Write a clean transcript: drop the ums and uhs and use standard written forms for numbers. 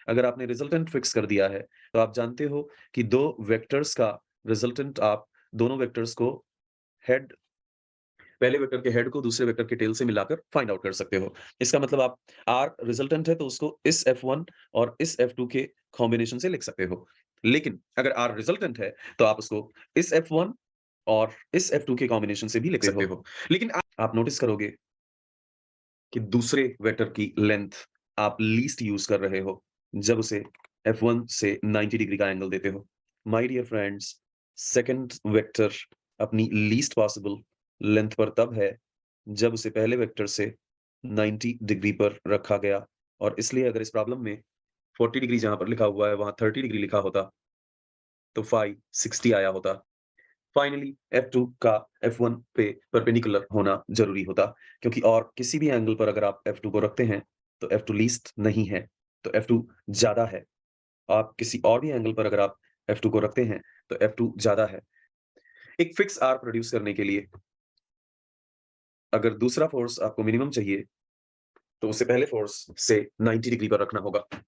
अगर आपने resultant fix कर दिया है, तो आप जानते हो कि 2 वेक्टर्स का रिजल्टेंट आप दोनों वेक्टर्स को हेड पहले वेक्टर के हेड को दूसरे वेक्टर के टेल से मिलाकर फाइंड आउट कर सकते हो। इसका मतलब आप R रिजल्टेंट है तो उसको इस F1 और इस F2 के कॉम्बिनेशन से लिख सकते हो। लेकिन अगर R रिजल्टेंट है तो आप उसको इस F1 और इस F2 के कॉम्बिनेशन से भी लिख सकते हो। लेकिन आप नोटिस करोगे कि दूसरे वेक्टर की लेंथ आप लीस्ट यूज़ कर रहे हो, जब उसे F1 से 90 डिग्री का एंगल देते हो। My dear friends, second vector अपनी लीस्ट पॉसिबल लेंथ पर तब है, जब उसे पहले वेक्टर से 90 डिग्री पर रखा गया और इसलिए अगर इस प्रॉब्लम में 40 डिग्री जहाँ पर लिखा हुआ है, वहाँ 30 डिग्री लिखा होता, तो फाइ 60 आया होता। फाइनली F2 का F1 पे परपेंडिकुलर होना ज़रूरी होता, क्योंकि और किसी भी एंगल पर अगर आप F2 को रखते हैं, तो F2 लीस्ट नहीं है, तो F2 ज़्यादा है। आप किसी और भी एंगल पर अगर आप F2 को रखते हैं, तो F2 ज़्यादा है। एक फिक्स R प्रोड्यूस करने के लिए अगर दूसरा फ़ोर्स आपको मिनिमम चाहिए, तो उसे पहले फ़ोर्स से 90 डिग्री पर रखना होगा।